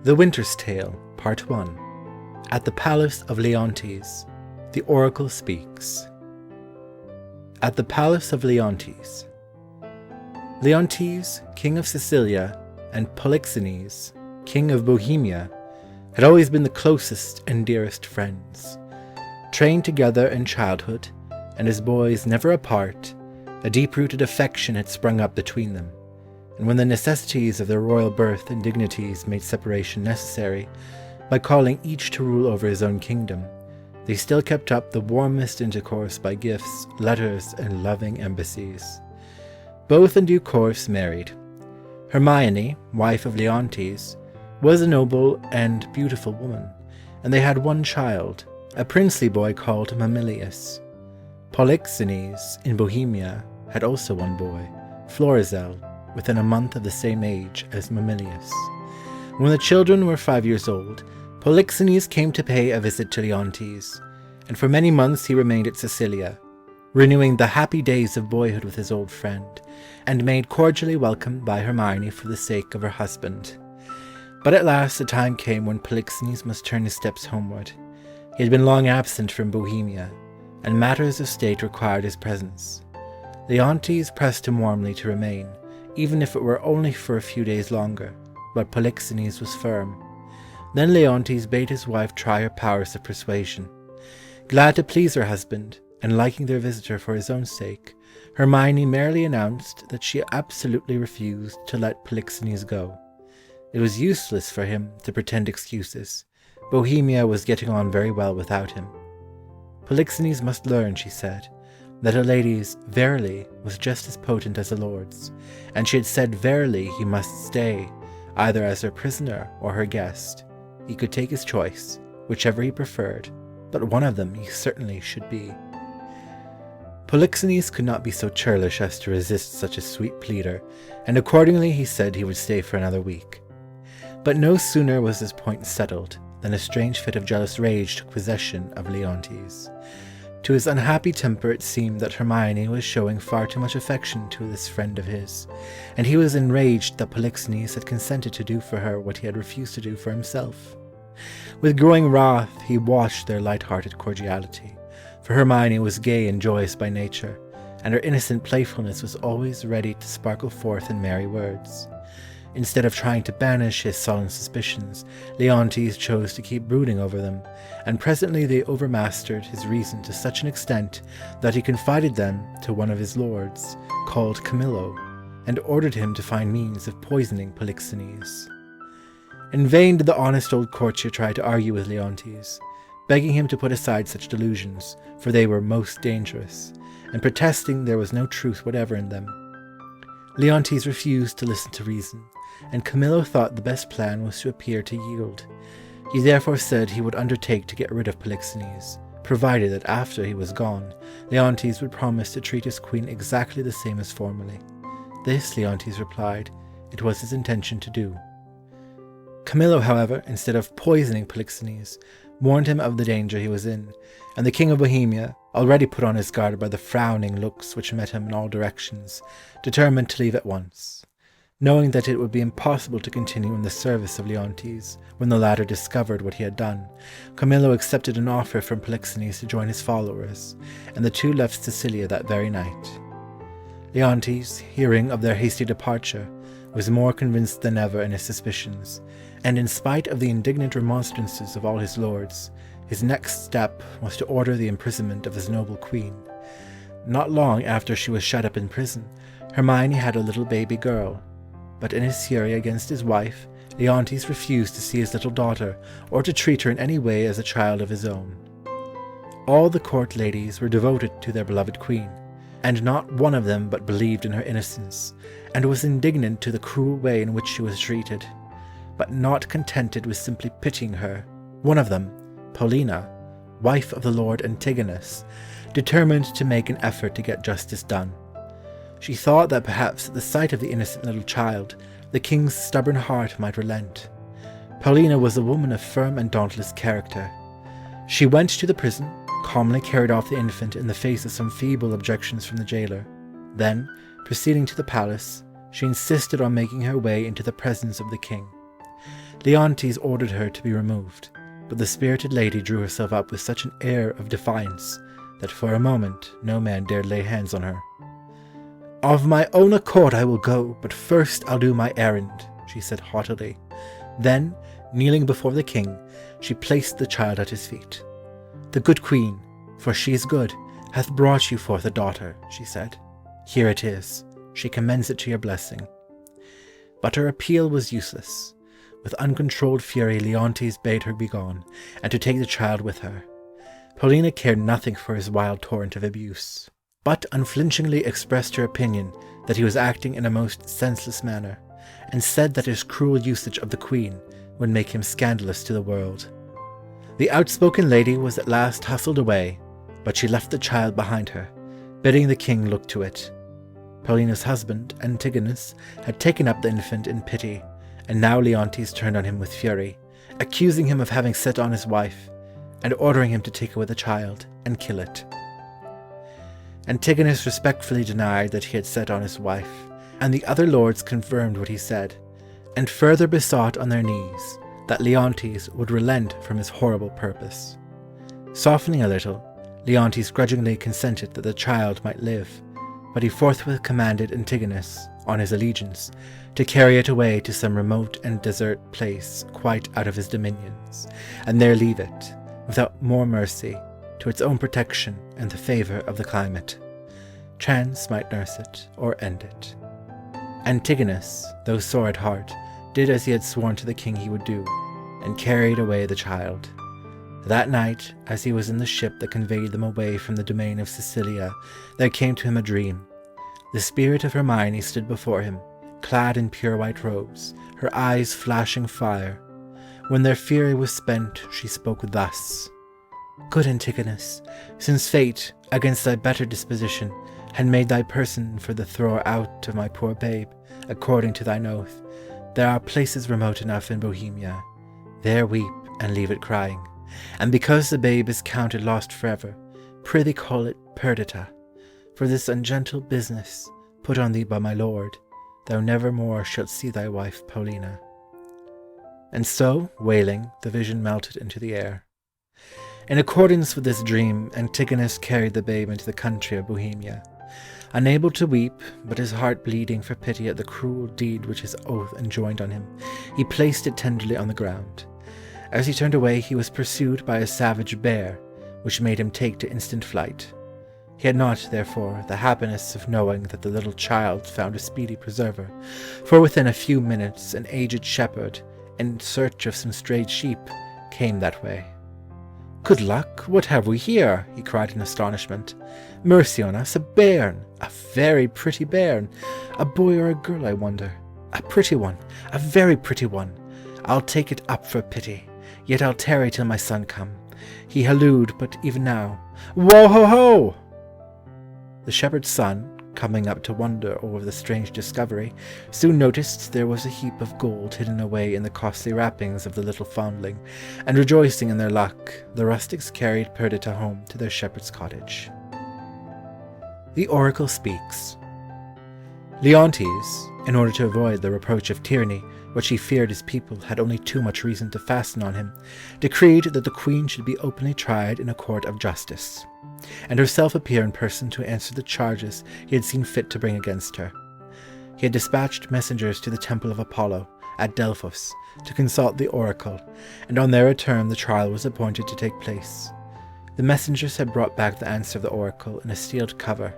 The Winter's Tale, Part 1. At the Palace of Leontes, the Oracle speaks. At the Palace of Leontes. Leontes, king of Sicilia, and Polixenes, king of Bohemia, had always been the closest and dearest friends. Trained together in childhood, and as boys never apart, a deep-rooted affection had sprung up between them, and when the necessities of their royal birth and dignities made separation necessary, by calling each to rule over his own kingdom, they still kept up the warmest intercourse by gifts, letters, and loving embassies. Both in due course married. Hermione, wife of Leontes, was a noble and beautiful woman, and they had one child, a princely boy called Mamillius. Polixenes, in Bohemia, had also one boy, Florizel, within a month of the same age as Mamillius. When the children were 5 years old, Polixenes came to pay a visit to Leontes, and for many months he remained at Sicilia, renewing the happy days of boyhood with his old friend, and made cordially welcome by Hermione for the sake of her husband. But at last the time came when Polixenes must turn his steps homeward. He had been long absent from Bohemia, and matters of state required his presence. Leontes pressed him warmly to remain, even if it were only for a few days longer, but Polixenes was firm. Then Leontes bade his wife try her powers of persuasion. Glad to please her husband, and liking their visitor for his own sake, Hermione merely announced that she absolutely refused to let Polixenes go. It was useless for him to pretend excuses. Bohemia was getting on very well without him. Polixenes must learn, she said, that a lady's verily was just as potent as a lord's, and she had said verily he must stay, either as her prisoner or her guest. He could take his choice, whichever he preferred, but one of them he certainly should be. Polixenes could not be so churlish as to resist such a sweet pleader, and accordingly he said he would stay for another week. But no sooner was this point settled than a strange fit of jealous rage took possession of Leontes. To his unhappy temper it seemed that Hermione was showing far too much affection to this friend of his, and he was enraged that Polixenes had consented to do for her what he had refused to do for himself. With growing wrath he watched their light-hearted cordiality, for Hermione was gay and joyous by nature, and her innocent playfulness was always ready to sparkle forth in merry words. Instead of trying to banish his sullen suspicions, Leontes chose to keep brooding over them, and presently they overmastered his reason to such an extent that he confided them to one of his lords, called Camillo, and ordered him to find means of poisoning Polixenes. In vain did the honest old courtier try to argue with Leontes, begging him to put aside such delusions, for they were most dangerous, and protesting there was no truth whatever in them. Leontes refused to listen to reason, and Camillo thought the best plan was to appear to yield. He therefore said he would undertake to get rid of Polixenes, provided that after he was gone, Leontes would promise to treat his queen exactly the same as formerly. This, Leontes replied, it was his intention to do. Camillo, however, instead of poisoning Polixenes, warned him of the danger he was in, and the king of Bohemia, already put on his guard by the frowning looks which met him in all directions, determined to leave at once. Knowing that it would be impossible to continue in the service of Leontes when the latter discovered what he had done, Camillo accepted an offer from Polixenes to join his followers, and the two left Sicilia that very night. Leontes, hearing of their hasty departure, was more convinced than ever in his suspicions, and in spite of the indignant remonstrances of all his lords, his next step was to order the imprisonment of his noble queen. Not long after she was shut up in prison, Hermione had a little baby girl, but in his fury against his wife, Leontes refused to see his little daughter, or to treat her in any way as a child of his own. All the court ladies were devoted to their beloved queen, and not one of them but believed in her innocence, and was indignant to the cruel way in which she was treated. But not contented with simply pitying her, one of them, Paulina, wife of the Lord Antigonus, determined to make an effort to get justice done. She thought that perhaps at the sight of the innocent little child, the king's stubborn heart might relent. Paulina was a woman of firm and dauntless character. She went to the prison, calmly carried off the infant in the face of some feeble objections from the jailer. Then, proceeding to the palace, she insisted on making her way into the presence of the king. Leontes ordered her to be removed, but the spirited lady drew herself up with such an air of defiance that for a moment no man dared lay hands on her. "Of my own accord I will go, but first I'll do my errand," she said haughtily. Then, kneeling before the king, she placed the child at his feet. "The good queen, for she is good, hath brought you forth a daughter," she said. "Here it is. She commends it to your blessing." But her appeal was useless. With uncontrolled fury, Leontes bade her begone, and to take the child with her. Paulina cared nothing for his wild torrent of abuse, but unflinchingly expressed her opinion that he was acting in a most senseless manner, and said that his cruel usage of the queen would make him scandalous to the world. The outspoken lady was at last hustled away, but she left the child behind her, bidding the king look to it. Paulina's husband, Antigonus, had taken up the infant in pity, and now Leontes turned on him with fury, accusing him of having set on his wife, and ordering him to take away the child and kill it. Antigonus respectfully denied that he had set on his wife, and the other lords confirmed what he said, and further besought on their knees that Leontes would relent from his horrible purpose. Softening a little, Leontes grudgingly consented that the child might live, but he forthwith commanded Antigonus, on his allegiance, to carry it away to some remote and desert place quite out of his dominions, and there leave it, without more mercy, to its own protection and the favour of the climate. Chance might nurse it, or end it. Antigonus, though sore at heart, did as he had sworn to the king he would do, and carried away the child. That night, as he was in the ship that conveyed them away from the domain of Sicilia, there came to him a dream. The spirit of Hermione stood before him, clad in pure white robes, her eyes flashing fire. When their fury was spent, she spoke thus: "Good Antigonus, since fate, against thy better disposition, had made thy person for the thrower out of my poor babe, according to thine oath, there are places remote enough in Bohemia. There weep, and leave it crying. And because the babe is counted lost forever, prithee call it Perdita. For this ungentle business, put on thee by my lord, thou never more shalt see thy wife Paulina." And so, wailing, the vision melted into the air. In accordance with this dream, Antigonus carried the babe into the country of Bohemia. Unable to weep, but his heart bleeding for pity at the cruel deed which his oath enjoined on him, he placed it tenderly on the ground. As he turned away, he was pursued by a savage bear, which made him take to instant flight. He had not, therefore, the happiness of knowing that the little child found a speedy preserver, for within a few minutes an aged shepherd, in search of some strayed sheep, came that way. "Good luck, what have we here?" he cried in astonishment. "Mercy on us, a bairn, a very pretty bairn. A boy or a girl, I wonder. A pretty one, a very pretty one. I'll take it up for pity, yet I'll tarry till my son come. He hallooed but even now, 'Wo-ho-ho!'" The shepherd's son, coming up to wonder over the strange discovery, soon noticed there was a heap of gold hidden away in the costly wrappings of the little foundling, and rejoicing in their luck, the rustics carried Perdita home to their shepherd's cottage. The oracle speaks. Leontes, in order to avoid the reproach of tyranny, which he feared his people had only too much reason to fasten on him, decreed that the queen should be openly tried in a court of justice, and herself appear in person to answer the charges he had seen fit to bring against her. He had dispatched messengers to the temple of Apollo, at Delphos, to consult the oracle, and on their return the trial was appointed to take place. The messengers had brought back the answer of the oracle in a sealed cover,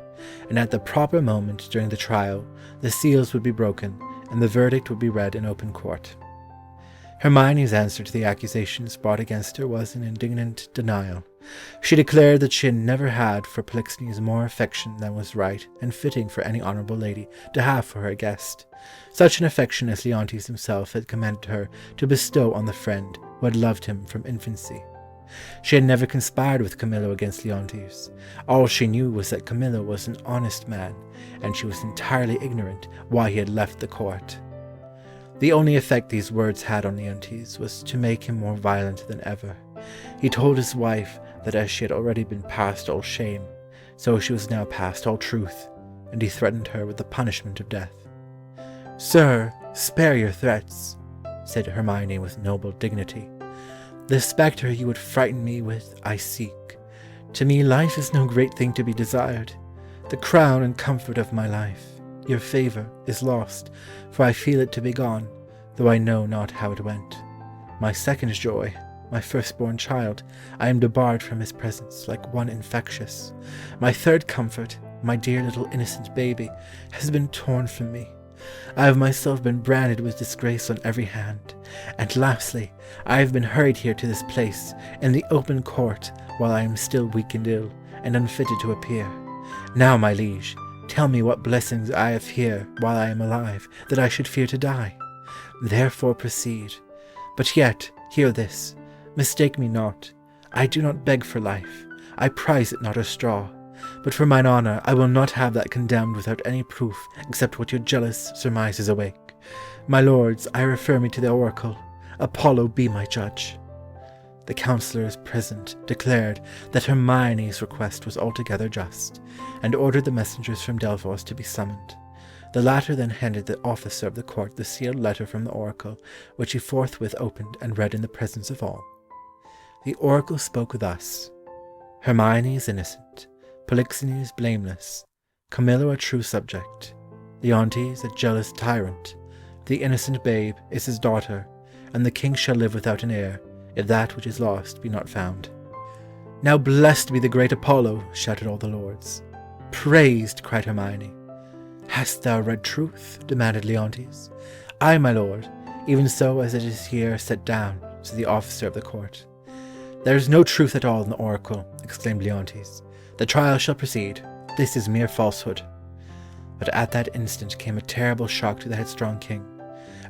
and at the proper moment during the trial the seals would be broken, and the verdict would be read in open court. Hermione's answer to the accusations brought against her was an indignant denial. She declared that she had never had for Polixenes more affection than was right and fitting for any honourable lady to have for her guest, such an affection as Leontes himself had commanded her to bestow on the friend who had loved him from infancy. She had never conspired with Camillo against Leontes. All she knew was that Camillo was an honest man, and she was entirely ignorant why he had left the court. The only effect these words had on Leontes was to make him more violent than ever. He told his wife that as she had already been past all shame, so she was now past all truth, and he threatened her with the punishment of death. "Sir, spare your threats. said Hermione with noble dignity. "The spectre you would frighten me with I seek. To me life is no great thing to be desired, the crown and comfort of my life. Your favour is lost, for I feel it to be gone, though I know not how it went. My second joy, my firstborn child, I am debarred from his presence like one infectious. My third comfort, my dear little innocent baby, has been torn from me. I have myself been branded with disgrace on every hand, and lastly, I have been hurried here to this place, in the open court, while I am still weak and ill, and unfitted to appear. Now, my liege, tell me what blessings I have here while I am alive, that I should fear to die. Therefore proceed. But yet, hear this. Mistake me not. I do not beg for life. I prize it not a straw. But for mine honour, I will not have that condemned without any proof except what your jealous surmises awake. My lords, I refer me to the oracle. Apollo be my judge." The councillors present declared that Hermione's request was altogether just, and ordered the messengers from Delphos to be summoned. The latter then handed the officer of the court the sealed letter from the oracle, which he forthwith opened and read in the presence of all. The oracle spoke thus: "Hermione is innocent, Polixenes blameless, Camillo a true subject, Leontes a jealous tyrant. The innocent babe is his daughter, and the king shall live without an heir, if that which is lost be not found." "Now blessed be the great Apollo!" shouted all the lords. "Praised!" cried Hermione. "Hast thou read truth?" demanded Leontes. "Ay, my lord, even so as it is here set down," said the officer of the court. "There is no truth at all in the oracle," exclaimed Leontes. "The trial shall proceed. This is mere falsehood." But at that instant came a terrible shock to the headstrong king.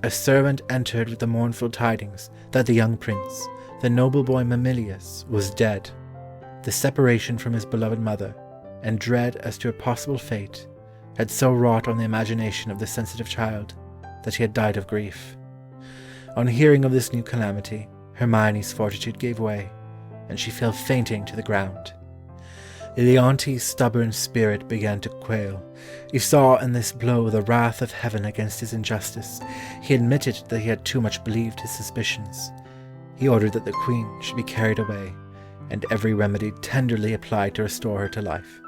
A servant entered with the mournful tidings that the young prince, the noble boy Mamillius, was dead. The separation from his beloved mother, and dread as to her possible fate, had so wrought on the imagination of the sensitive child that he had died of grief. On hearing of this new calamity, Hermione's fortitude gave way, and she fell fainting to the ground. Leontes' stubborn spirit began to quail. He saw in this blow the wrath of heaven against his injustice. He admitted that he had too much believed his suspicions. He ordered that the queen should be carried away, and every remedy tenderly applied to restore her to life.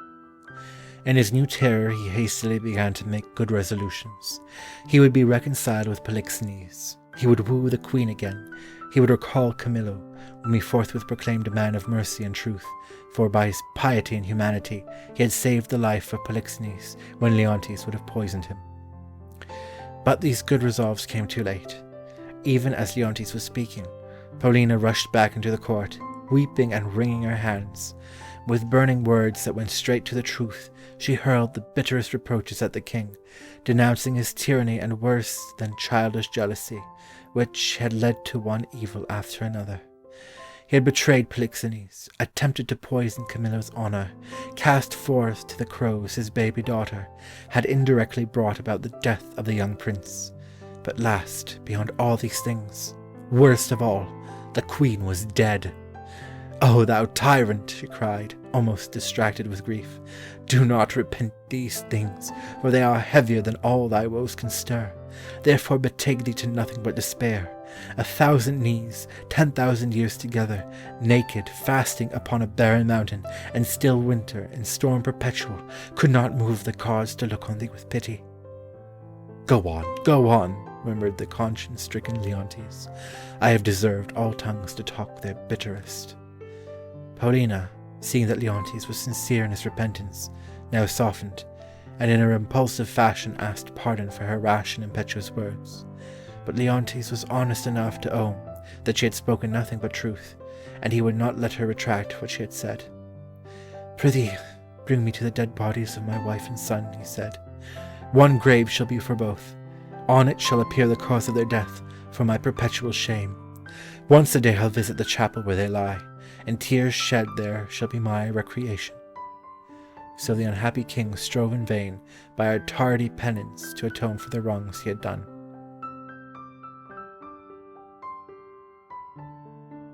In his new terror he hastily began to make good resolutions. He would be reconciled with Polixenes. He would woo the queen again. He would recall Camillo, whom he forthwith proclaimed a man of mercy and truth, for by his piety and humanity he had saved the life of Polixenes when Leontes would have poisoned him. But these good resolves came too late. Even as Leontes was speaking, Paulina rushed back into the court, weeping and wringing her hands. With burning words that went straight to the truth, she hurled the bitterest reproaches at the king, denouncing his tyranny and worse than childish jealousy, which had led to one evil after another. He had betrayed Polixenes, attempted to poison Camillo's honour, cast forth to the crows his baby daughter, had indirectly brought about the death of the young prince. But last, beyond all these things, worst of all, the queen was dead. "Oh, thou tyrant!" she cried, almost distracted with grief. "Do not repent these things, for they are heavier than all thy woes can stir. Therefore betake thee to nothing but despair. 1,000 knees, 10,000 years together, naked, fasting upon a barren mountain, and still winter and storm perpetual, could not move the gods to look on thee with pity." Go on," murmured the conscience-stricken Leontes. "I have deserved all tongues to talk their bitterest." Paulina, seeing that Leontes was sincere in his repentance, now softened, and in her impulsive fashion asked pardon for her rash and impetuous words. But Leontes was honest enough to own that she had spoken nothing but truth, and he would not let her retract what she had said. "Prithee, bring me to the dead bodies of my wife and son," he said. "One grave shall be for both. On it shall appear the cause of their death, for my perpetual shame. Once a day I'll visit the chapel where they lie, and tears shed there shall be my recreation." So the unhappy king strove in vain by a tardy penance to atone for the wrongs he had done.